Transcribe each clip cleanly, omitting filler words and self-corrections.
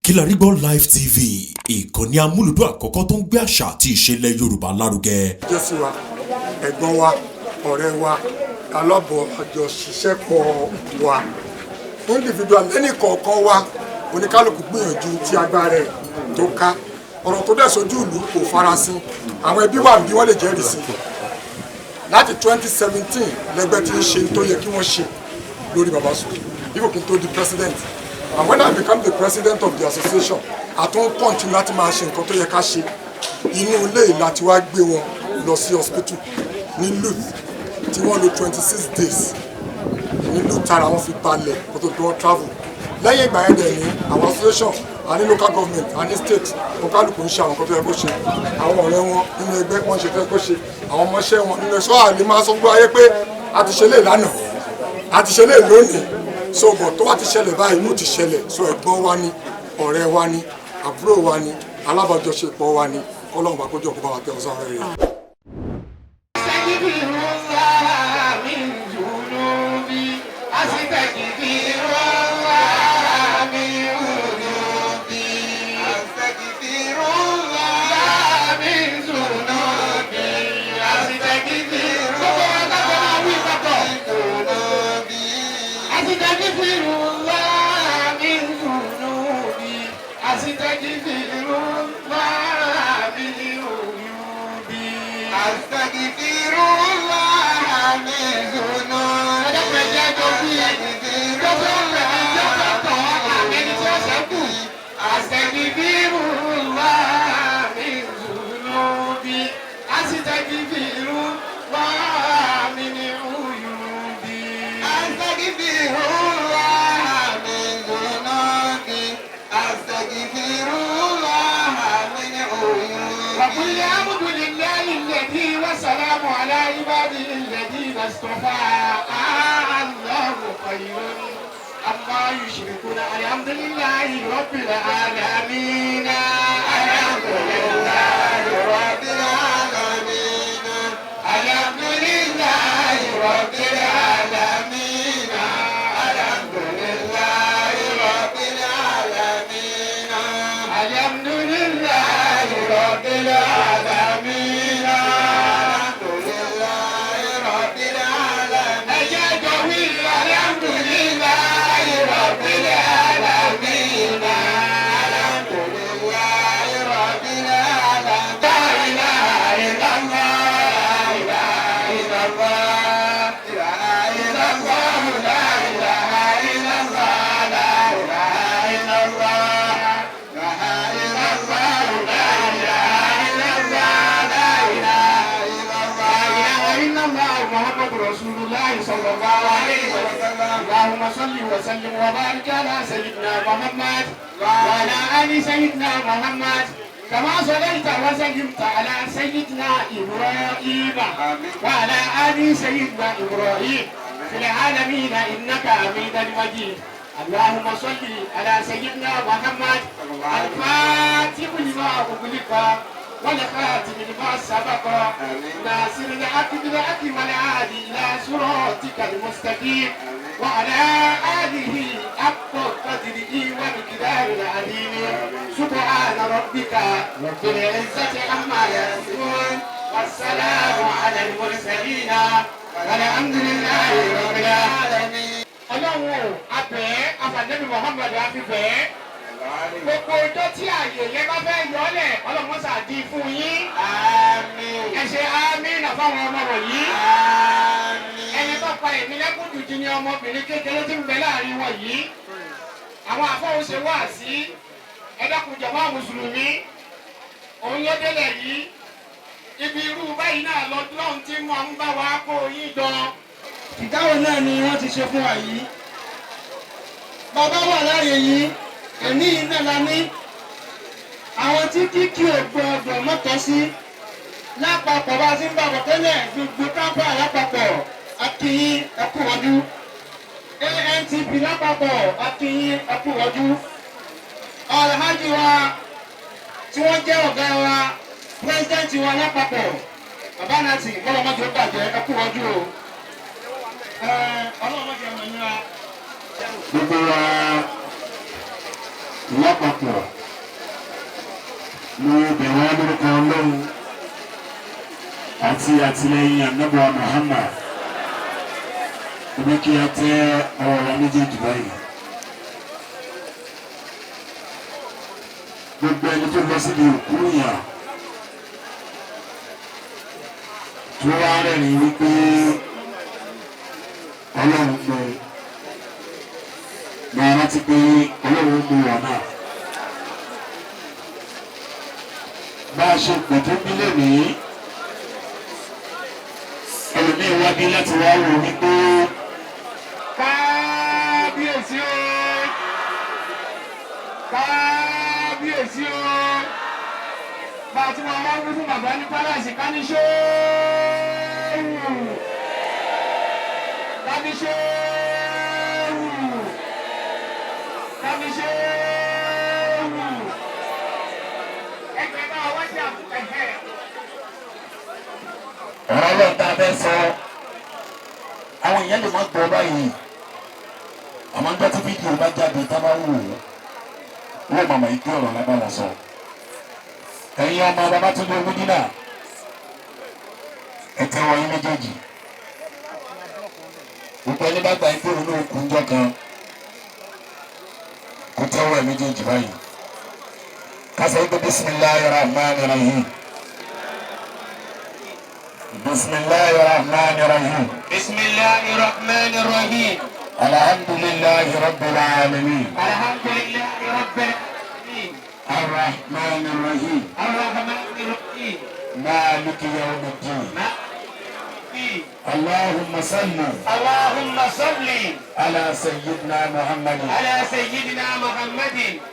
Kilarigbo Live TV, ìkànnì amúlùdún àkọ́kọ́ tó ń gbé àṣà àti ìṣẹ̀lẹ̀ Yorùbá lárugẹ. Jésù wa, ẹ̀gbọ́n wa, ọ̀rẹ́ wa, alábọ̀ àjọṣiṣẹ́pọ̀ wa, individual lẹ́nì kọ̀ọ̀kan wa, oníkálukú gbìyànjú tí agbára ẹ̀ tó ká. Ọ̀rọ̀ tó dẹ̀ sójú ìlú kò farasin, àwọn ẹbí wa bí wọ́n lè jẹ́rìí sí. Láti 2017 lẹ́gbẹ́ tí ń ṣe tó yẹ kí wọ́n ṣe lórí bàbá Suwe, even kí n tó di president. And when I become the president of the association, I don't continue láti máa ṣe nǹkan tó yẹ ká ṣe. Inú ilé ìlà tí wàá gbé wọn lọ sí hospital ní Luth tí wọ́n lò 26 days ní Luth tara wọn fi balẹ̀ kó tó tó wọ́n travel. Lẹ́yìn ìgbà yẹn dẹ̀ ní àwọn association, àní local government, àní state, kálukú ń ṣe àwọn nǹkan tó yẹ kó ṣe. Àwọn ọ̀rẹ́ wọn nínú ẹgbẹ́ wọn ṣe tó yẹ kó ṣe. Àwọn ọmọọṣẹ́ wọn nínú ẹ̀ṣọ́ àlè máa sọ gbọ́ ayé pé a ti ṣe lé lánàá, a ti ṣe lé lónìí. So but tó bá ti ṣẹlẹ̀ báyìí ló ti ṣẹlẹ̀. So ẹ̀gbọ́n wa ni, ọ̀rẹ́ wa ni, àbúrò wa ni, alábàjọṣepọ̀ wa ni, Ọlọ́run bá kójọ kó bá wa tẹ ọ̀sán rẹ̀. والسلام على عباده الذين اصطفى الله خير أما يشركون الحمد لله رب العالمين الحمد لله رب العالمين الحمد لله رب العالمين الحمد لله رب العالمين الحمد لله رب العالمين اللهم صل وسلم وبارك على سيدنا محمد وعلى آل سيدنا محمد كما صليت وسلمت على سيدنا إبراهيم وعلى آل سيدنا إبراهيم في العالمين إنك حميد مجيد. اللهم صل على سيدنا محمد الفاتح لما أغلق والخاتم لما سبق ناصر الحق بالحق والهادي إلى صراطك المستقيم وعلى آله حق قدره ومقدار العظيم. سبحان ربك رب العزة عما يصفون والسلام على المرسلين والحمد لله رب العالمين. Ọlọ́run abẹ́ afàdébí Muhammad afífẹ́ gbogbo ọjọ́ tí ààyè yẹn bá fẹ́ yọlẹ̀ Ọlọ́run ṣàdí fún yín. Ẹ ṣe àmín fáwọn ọmọ wọ̀nyí. Ẹni tó pa èmi lẹ́kùn jùjú ni ọmọbìnrin kékeré tí ń bẹ láàrin wọn yìí. Àwọn àfọwọ́ṣe wà sí ẹ̀dàkùn jàmáà mùsùlùmí. Òun ló délẹ̀ yìí. Ibi irú báyìí náà lọ́dún tí wọ́n ń bá wa kó yín jọ. Ìdáhùn náà ni wọ́n ti ṣe fún wa yìí. Bàbá wà láàyè yìí, ẹ̀ní iná la ní. Àwọn tí kíkí ògbó ọgbọ̀n mọ́tọ́ sí lápapọ̀ bá ti ń bàbọ̀ tẹ́lẹ̀ gbogbo kápá lápapọ̀ akínyín ẹkú wọjú. ANTP lápapọ̀ akínyín ẹkú wọjú. Alhaji wa tí wọ́n jẹ́ ọ̀gá wa, pírẹ́sidẹ́ntì wa lápapọ̀, bàbá náà ti bọ́lá mọ́jọ́ bàjẹ́ ẹkú wọjú o. Ọlọ́run mọ́jọ́ ọmọ yín wa. gbogbo wa lápapọ̀ mo bẹ̀rẹ̀ lórúkọ Ọlọ́run àti àtìlẹ́yìn Ànábì Muhammad ibi kí a tẹ ọ̀rọ̀ méjèèjì báyìí. Gbogbo ẹni tó lọ síbi òkú yà tó wá rẹ̀rìn wípé Ọlọ́run gbọ́ máa rántí pé Ọlọ́run gbọ́ wà náà. Bá a ṣe pè tó bí lónìí ẹlòmíín wá bí láti wá wò wípé kábíyèsí o kábíyèsí o bá a ti máa wá wí fún bàbá ní pálásì ká ní ṣéèrù ká ní ṣéèrù ká ní ṣéèrù ẹgbẹ́ náà wá sí àbúkẹ́ ẹ̀. Ọ̀rọ̀ lọ́ọ̀ tá a fẹ́ sọ àwọn èèyàn lè má gbọ́ báyìí àmọ́ ń gbọ́ tí fídíò bá jáde tá a bá wò ó wọ́n màmá yìí kí ọ̀rọ̀ lábá wọn sọ. Ẹ̀yin ọmọ Babátúndé Omídínà ẹ tẹ́wọ́ yín méjèèjì gbogbo ẹni bá gba ìgbóhùn ní òkúńjọ́ kan kó tẹ́wọ́ ẹ̀ méjèèjì báyìí kásá yìí pé bisimilahi rahmani rahim. بسم الله الرحمن الرحيم بسم الله الرحمن الرحيم الحمد لله رب العالمين الحمد لله رب العالمين الرحمن الرحيم الرحمن الرحيم مالك يوم الدين اللهم صل على سيدنا محمد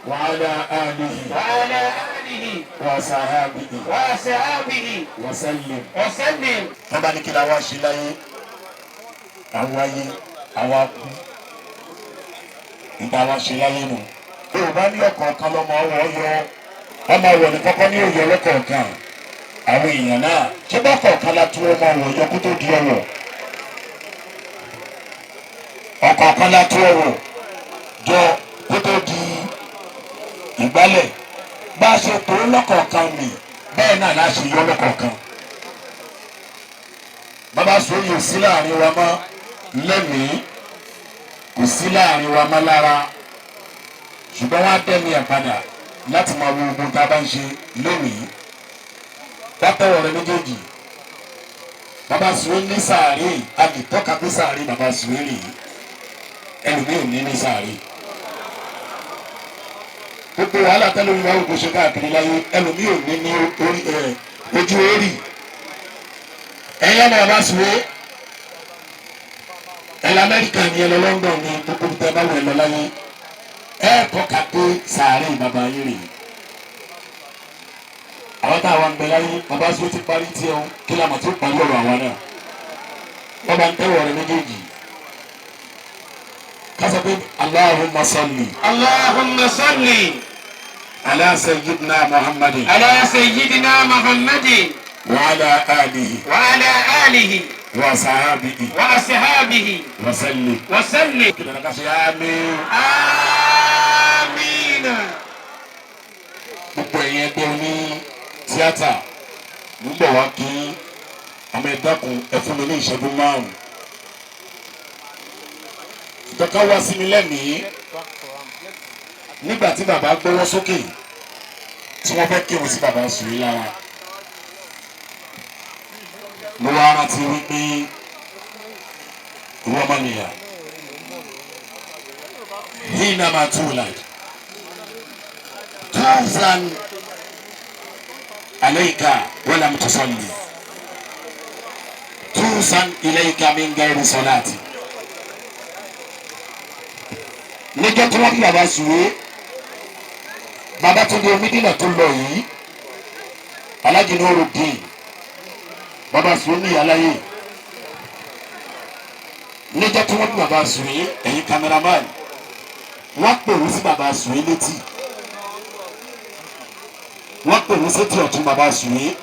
وعلى آله وصحابه وسلم. Tọ́ba ní kí la wá ṣe láyé, àwọn ayé, àwọn akú, ìgbà wá ṣe láyé nù. Yorùbá ní ọ̀kọ̀ọ̀kan lọ́mọ ọwọ́ yọ, ọmọ ọwọ́ ní kọ́kọ́ ní òye ọlọ́kọ̀ọ̀kan. Àwọn èèyàn náà ṣé bá kọ̀ọ̀kan la tú ọmọ ọwọ́ yọ kó tó di ọwọ́. Ọ̀kọ̀ọ̀kan la tú ọwọ́ jọ kó tó di ìgbálẹ̀. Bá a ṣe tó lọ́kọ̀ọ̀kan mi bẹ́ẹ̀ náà la ṣe yọ lọ́kọ̀ọ̀kan. Bàbá sóyè ò sí láàrin wa mọ́ lẹ́mìí kò sí láàrin wa mọ́ lára ṣùgbọ́n wọ́n á dẹ́mi ẹ̀ padà láti máa wo ogun tá a bá ń ṣe lónìí. Bátẹ́wọ̀ rẹ méjèèjì bàbá Suwe ní sàárè a lè tọ́ka pé sàárè bàbá Suwe rè é ẹlòmíì ò ní sàárè. Gbogbo wàhálà tẹ́lẹ̀ òyìnbó àwọn ògbóṣe káàkiri láyé ẹlòmíì ò ní ojú orí. Ẹ̀yin ọmọ bàbá Suwe ẹ̀lọ́ Amẹ́ríkà ni ẹ̀lọ́ London ni gbogbo tẹ́ bá wọ ẹ̀lọ́ láyé ẹ̀ tọ́ka pé sàárè bàbá yín rè é. Àwọn táwọn ń bẹ láyé bàbá Suwe ti parí tiẹ̀ o kí la mọ̀ tó parí ọ̀rọ̀ àwa náà. Bàbá ń tẹ́wọ̀ rẹ méjèèjì. Kásá pé Allahumma salli. Allahumma salli. Ala sayyidina Muhammadin. Ala sayyidina Muhammadin. Wa ala alihi. Wa ala alihi. Wa sahabihi. Wa sahabihi. Wa sallim. Wa sallim. Kí lóra ká ṣe àmín. Àmín. Gbogbo ẹ̀yin ẹgbẹ́ oní tíátà ń bọ̀ wá kí ọmọ ẹ̀dákun ẹ fún mi ní ìṣẹ́jú márùn-ún. Ìjọba wá sí mi lẹ́mìí nígbà tí bàbá gbọ́wọ́ sókè tí wọ́n fẹ́ kírun sí bàbá Suwe lára. Mo wá rántí wípé ìwọ ọmọ nìyà hina ma tulad tuzan alayka walam tusalli tuzan ilayka min ghairi salati. Níjọ́ tí wọ́n bí bàbá Suwe Babátúndé Omídínà tó lọ yìí Alhaji Nuruddin bàbá Suwe ní aláyé. Níjọ́ tí wọ́n bí bàbá Suwe ẹ̀yin cameraman wọ́n pè wọ́n sí bàbá Suwe létí wọ́n pè wọ́n sétí ọ̀tún bàbá Suwe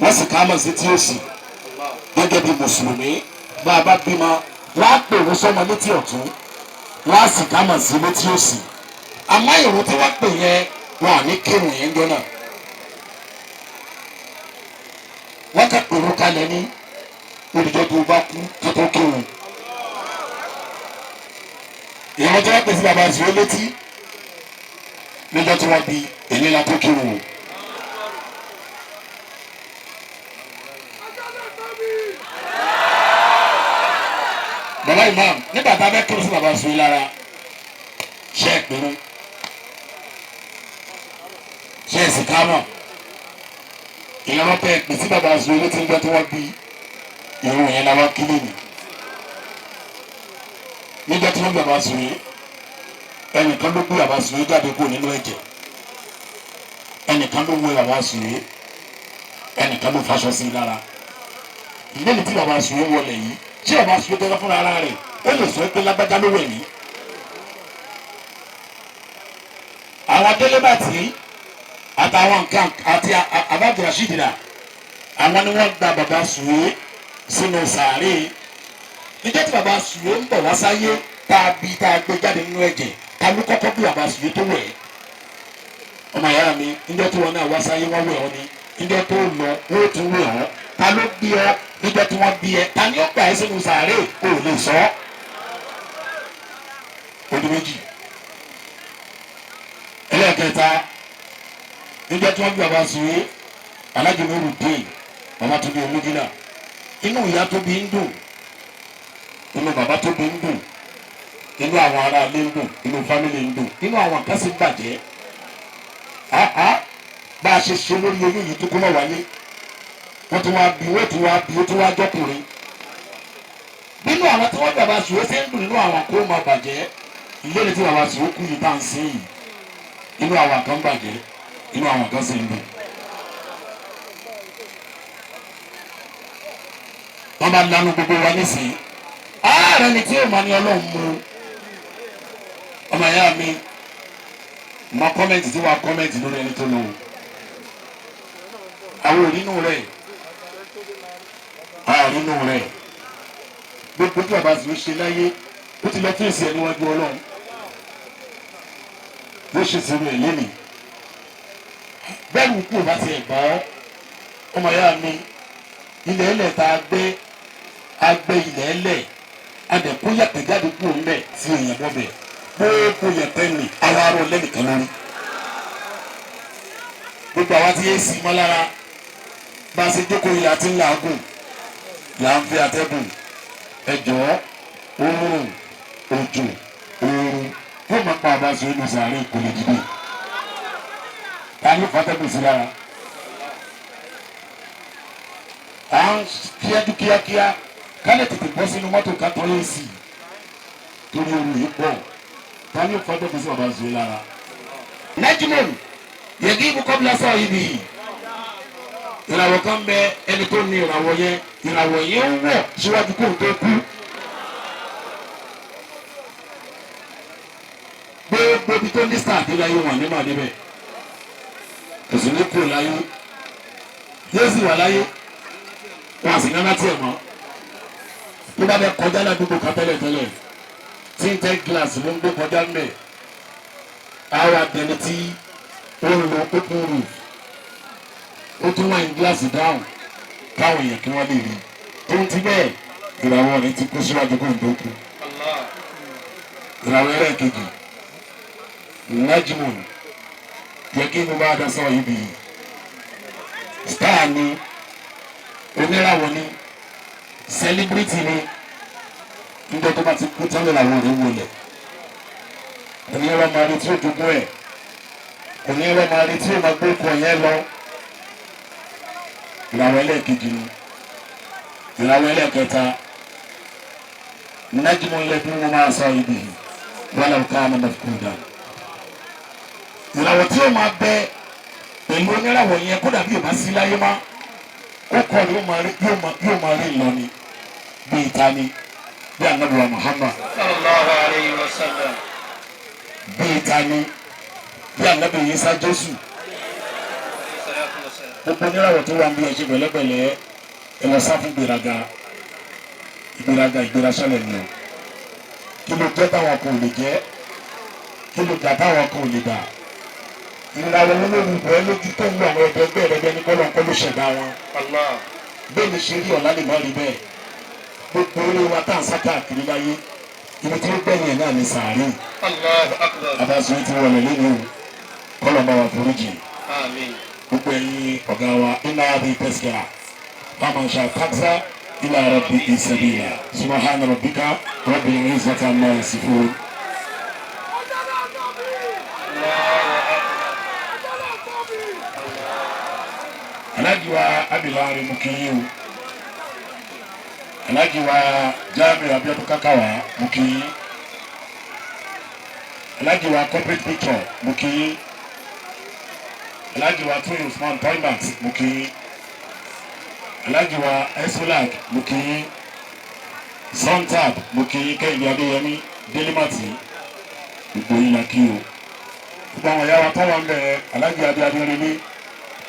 wọ́n sì ká mọ̀ sétí òsì gẹ́gẹ́ bí mùsùlùmí bá a bá bímọ wọ́n á pè wọ́n sọ́mọ létí ọ̀tún wọ́n á sì ká mọ̀ sí létí òsì á àmọ́ ìrun tí wọ́n pè yẹn wọn ò ní kírun yẹn jọ náà wọ́n kà pèrò kalẹ̀ ní olùjọ́ tó bá kú tó tó kírun ìyàwó tí wọ́n pè sí bàbá Suwe létí níjọ́ tí wọ́n bí èyí la tó kírun o. bàbá imam nígbà tá a bẹ kírun sí bàbá Suwe lára ṣe é pinnu ṣe é sì kámọ ìyàwó tẹ ẹ pè sí bàbá Suwe létí níjọ́ tí wọ́n bí irun yẹn làwọn kílè ní níjọ́ tí wọ́n bí bàbá Suwe ẹnìkan ló gbé bàbá Suwe jáde kó nínú ẹ̀jẹ̀ ẹnìkan ló wé bàbá Suwe ẹnìkan ló faṣọ sí lára ìlérí tí bàbá Suwe wọlé yìí tí bàbá Suwe tẹ́lẹ̀ fúnra ara rẹ̀ ó lè sọ pé lágbájá ló wẹ̀ mí. àwọn délébàtì àtàwọn nǹkan àti abájọ àṣìdìrà àwọn ni wọ́n gba bàbá Suwe sínú sàárè níjọ́ tí bàbá Suwe ń bọ̀ wá sáyé tá a bí tá a gbé jáde nínú ẹ̀jẹ̀ ta ló kọ́kọ́ bí bàbá Suwe tó wẹ̀ ọmọ ìyá mi níjọ́ tí wọ́n náà wá sáyé wọ́n wẹ̀ ọ́ ni níjọ́ tó lọ wọ́n tún wẹ̀ ọ́ ta ló bí ọ níjọ́ tí wọ́n bí ẹ ta ni ó gbà ẹ́ sínú sàárè kò lè sọ ọ́ odi méjì ẹlẹ́ẹ̀kẹta níjọ́ tí wọ́n bí bàbá Suwe alájọ lóru dé bàbá tó bí olójúlà inú ìyá tó bí ń dùn inú bàbá tó bí ń dùn inú àwọn ará ilé ń dùn inú fámìlì ń dùn inú àwọn kan sì bàjẹ́ bá a ṣe ṣe lórí oyún yìí tó kó náà wáyé wọ́n tún wá bí wọ́n tún wá bí ó tún wá jọkùnrin nínú àwọn tí wọ́n bàbá Suwe ṣe ń dùn nínú àwọn kó máa bàjẹ́ ìlérí tí bàbá Suwe kú yìí tá à ń sìn yìí inú àwọn kan bàjẹ́ inú àwọn kan sì ń dùn. wọ́n bá lanu gbogbo wa nísìnyí ààrẹ ni tí yóò máa ní Ọlọ́run mú ọmọ ìyá mi mọ kọ́mẹ́ǹtì tí wàá kọ́mẹ́ǹtì lórí ẹni tó lọ o àwọn òrínú rẹ̀ àrínú rẹ̀ gbogbo tí bàbá Suwe ṣe láyé ó ti lọ fèsì ẹ níwájú Ọlọ́run bó ṣe ti rìn lé mi bẹ́ẹ̀ ni kú bá ti ẹ̀ gbọ́ ọmọ ìyá mi ilẹ̀ ẹlẹ̀ tá a gbé ilẹ̀ ẹlẹ̀ adẹ̀kú yàtọ̀ jáde kúrò ń bẹ̀ sí èèyàn bọ́ bẹ̀ gbogbo yàtọ̀ ní àwọn arọ lẹ́nìkan lórí gbogbo àwa tí yéé sì mọ́ lára bá a ṣe jókòó ilẹ̀ àti ńlá agùn là ń fi àtẹ́gùn ẹ̀jọ̀ oòrùn òjò ooru yóò máa pa àbá Suwe lùsàn àárín ìkòlè dìde ta ni fàtẹ́gùn sí lára à ń kíájú kíákíá kálẹ̀ tètè bọ́ sínú mọ́tò ká tọ́ yé sí i torí oru yìí pọ̀ ta ni fàtẹ́gùn sí bàbá Suwe lára. Najmun yẹ̀gí ibùkọ́ bí lásán yìí bì ìràwọ̀ kan bẹ ẹni tó ní ìràwọ̀ yẹn ń wọ̀ síwájú kó tó kú. gbogbo ibi tó ní sáà dé láyé wọn nínú àdébẹ̀ kò sí ní kúrò láyé yóò sì wà láyé wọn à sì náná tiẹ̀ mọ́ tó bá bẹ kọjá ládùúgbò kan tẹ́lẹ̀ tí ń tẹ́ gíláàsì ló ń gbé kọjá ń bẹ̀ àwọn àtẹni tí ó ń lo open roof ó tún wáyé gíláàsì dáhùn káwọn èèyàn kí wọ́n lè rí tó ń ti bẹ́ẹ̀ ìràwọ̀ rẹ̀ ti kó síwájú kó ń tó kú ìràwọ̀ ẹ̀rẹ́ kejì Najmun yẹ̀gí ibùkọ́ bá dá sọ ibi star ni oníràwọ̀ ni celebrity ni nígbà tó bá ti kú tán làwọn rẹ̀ wọlé onírọ̀ máa rí tí ó jogún ẹ̀ onírọ̀ máa rí tí ó máa gbé kọ yẹn lọ ìràwọ̀ ẹlẹ́ẹ̀kejì ni ìràwọ̀ ẹlẹ́ẹ̀kẹta Najmun lẹ́kún wọn máa sọ ibi wàlá òkà àmàlẹ́kùdà ìràwọ̀ tí ó máa bẹ pẹ̀lú oníràwọ̀ yẹn kó dàbí òbá sí láyé má ó kọ́ ni yóò máa rí lọ ni bí ìta ni bí Ànábì wa Muhammad sallallahu alayhi wa sallam bí ìta ni bí Ànábì Ìsá Jésù gbogbo oníràwọ̀ tó wà ń bí ẹ̀ṣẹ̀ pẹ̀lẹ́pẹ̀lẹ́ ẹ lọ sá fún ìgbéraga ìgbérasẹ́lẹ̀ ni o kí ló jẹ́ táwọn kò lè jẹ́ kí ló gbà táwọn kan ò lè gbà ìrìnàwọ̀ olóòrùn ìbọn lójú tó ń lọ àwọn ẹgbẹ́ ẹgbẹ́ ní kọ́lọ̀ kọ́ ló ṣẹ̀dá wọn bẹ́ẹ̀ ni ṣe rí ọ̀la lè má rí bẹ́ẹ̀ gbogbo orí wa tá à ń sá káàkiri láyé ibi tí ó gbẹ̀yìn ẹ̀ náà ní sàárè abáṣe tí wọlé lẹ́nu kọ́lọ̀ bá wa foríjì gbogbo ẹ̀yin ọ̀gá wa iná bí tẹ́síkà báwọn ṣe àtàkùsá ilà rabbi ìsẹ̀bìyà subahana rabbika rabbil izzati amma yasifun. Alhaji wa Abilari Mukiyu, Alhaji wa Jami Abiodun Kakawa Mukiyi, Alhaji wa Corporate Picture Mukiyi, Alhaji wa Twin Usman Toymax Mukiyi, Alhaji wa Esflag Mukiyi, Sontab Mukiyi Kẹ́hìndé Adéyẹmí Délémàtì gbogbo yín la kí o. Gbogbo àwọn ìyá wa tó wà ń bẹ̀ Alhaji Adé Adéyẹmí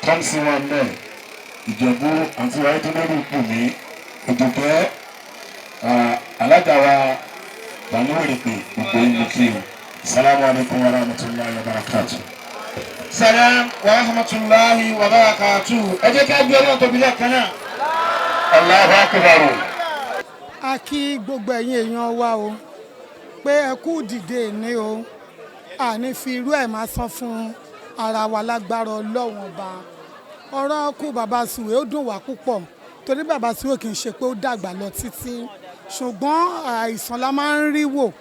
Thompson wa mẹ Ìjẹ̀bú àti wáyé tó lórí ipò mi òdùkẹ́ alága wa bàmúrèpè gbogbo ìlú kí o. Salamu alaykum wa rahmatulahi wa barakatu. Salam wa rahmatulahi wa barakatu. Ẹ jẹ́ ká gbé ọlọ́run tóbi lẹ́ẹ̀kan náà. Allahu akbar. A kí gbogbo ẹ̀yin èèyàn wa o pé ẹ kú dìde ní o àní fi irú ẹ̀ máa san fún ara wa lágbára Ọlọ́run ọba. Ọ̀rọ̀ kú bàbá Suwe ó dùn wá púpọ̀ torí bàbá Suwe kì í ṣe pé ó dàgbà lọ títí ṣùgbọ́n àìsàn la máa ń rí wò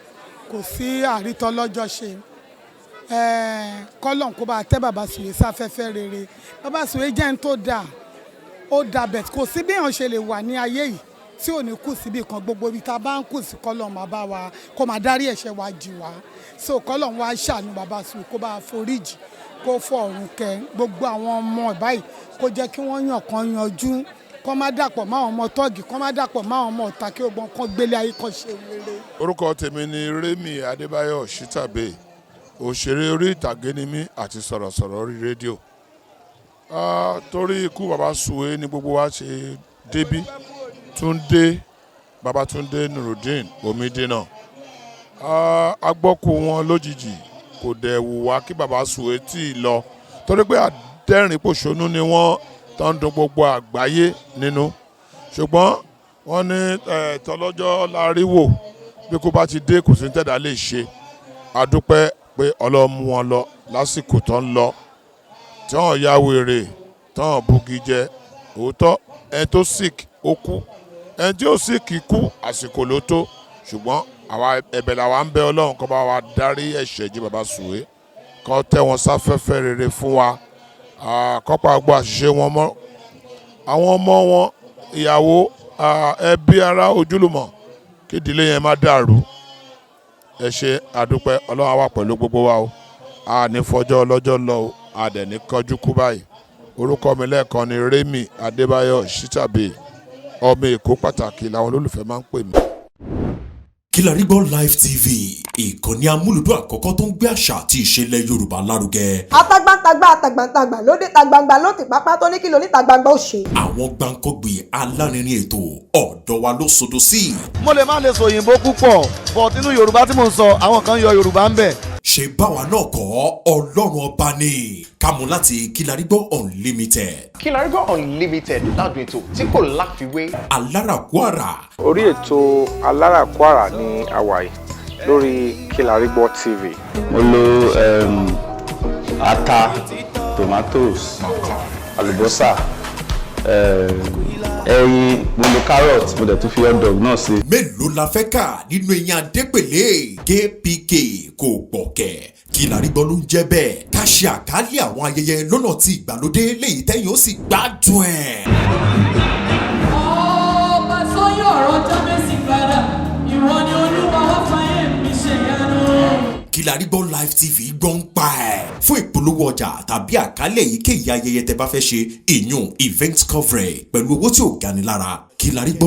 kò sí àrítọ́ lọ́jọ́ ṣe. Kọ́lọ̀n kó bá tẹ́ bàbá Suwe sáfẹ́fẹ́ rere. Bàbá Suwe jẹ́ ń tó dáa ó dà bẹ̀ kò sí bí èèyàn ṣe lè wà ní ayé yìí tí ò ní kù síbi kan gbogbo ibi tá a bá ń kù sí kọ́lọ̀n máa bá wa kó máa dárí ẹ̀ṣẹ̀ wa jì wá so kọ́lọ̀n wa ṣàánú bàbá Suwe kó bá foríjì kó fọ ọ̀run kẹ gbogbo àwọn ọmọ báyìí kó jẹ́ kí wọ́n yàn kan yanjú kó má dàpọ̀ máwọn ọmọ tọ́ọ̀gì kó má dàpọ̀ máwọn ọmọ ọ̀tá kí ogbon kan gbélé ayé kan ṣe rere. Orúkọ tèmi ni Remi Adébáyọ̀ Shitabe òṣèré orí ìtàgé ni mí àti sọ̀rọ̀sọ̀rọ̀ orí rédíò. Torí ikú bàbá Suwe ni gbogbo wa ṣe débí Túndé Babátúndé Nurudeen Omidina agbọ́kú wọn lójijì kò dẹ̀ wù wá kí bàbá Suwe tí ì lọ torí pé àdẹ́rìn pòṣónú ni wọ́n tó ń dùn gbogbo àgbáyé nínú ṣùgbọ́n wọ́n ní tọlọ́jọ́ láríwò bí kò bá ti dé kò sí tẹ̀dá lè ṣe àdúpẹ́ pé ọlọ́mú wọn lọ lásìkò tó ń lọ tí wọ́n ya wèrè tí wọ́n bugi jẹ òótọ́ ẹni tó sick ó kú ẹni tí ó sick kú àsìkò ló tó ṣùgbọ́n àwa ẹ̀bẹ̀ làwa ń bẹ Ọlọ́run kó bá wa dárí ẹ̀ṣẹ̀ jí bàbá Suwe kó tẹ́ wọn sáfẹ́fẹ́ rere fún wa kọ́pà gbọ́ àṣìṣe wọn mọ́ àwọn ọmọ wọn ìyàwó ẹbí ará ojúlùmọ̀ kí ìdílé yẹn má dàrú ẹ ṣé àdúpẹ́ Ọlọ́run á wà pẹ̀lú gbogbo wa o a ní fọjọ́ ọlọ́jọ́ lọ o a dẹ̀ ní kọjú kú báyìí orúkọ mi lẹ́ẹ̀kan ni Remi Adébáyọ̀ Shitabe ọmọ Èkó pàtàkì làwọn olólùfẹ́ máa ń pè mí. Kilarigbo Live TV ìkànnì amúlùdún àkọ́kọ́ tó ń gbé àṣà àti ìṣẹ̀lẹ̀ Yorùbá lárugẹ. Atagbantagba lóde tagbangba ló ti pápá tó ní kí ló ní tagbangba ó ṣe. Àwọn gbàǹkọ́gbì alárinrin ètò ọ̀dọ́ wa ló sodo sí. Mo lè má lè sọ òyìnbó púpọ̀ but nínú Yorùbá tí mò ń sọ àwọn kan yọ Yorùbá ń bẹ̀. Ṣé báwa náà kọ́ Ọlọ́run ọba ni kámú láti Kilarigbo Unlimited. Kilarigbo Unlimited ládùn ètò tí kò láfiwé. Aláràkúàrà. Orí ètò Aláràkúàrà ní àwàyè lórí Kilarigbo TV. Mo lo ata, tomatoes, àlùbọ́sà, ẹyin, mo lo carrot, mo dẹ̀ tún fi hot dog náà sí. Mélòó la fẹ́ kà nínú eyín adépèlé KPK kò gbọ̀kẹ̀. Kilarigbo ló ń jẹ́ bẹ́ẹ̀ ká ṣe àkálẹ̀ àwọn ayẹyẹ lọ́nà tí ìgbàlódé léyìí tẹ́yìn ó sì gbádùn ẹ̀. Ọba tó yọ ọ̀rọ̀ Jábésì padà ìwọ ni Olúwa wá fàyè mi ṣe yanu. Kilarigbo Live TV gbọ́n pa ẹ̀. Fún ìpolówó ọjà tàbí àkálẹ̀ èyíkéyìí ayẹyẹ tẹ́ bá fẹ́ ṣe ìyún event coverage pẹ̀lú owó tí ò gani lára Kilarigbo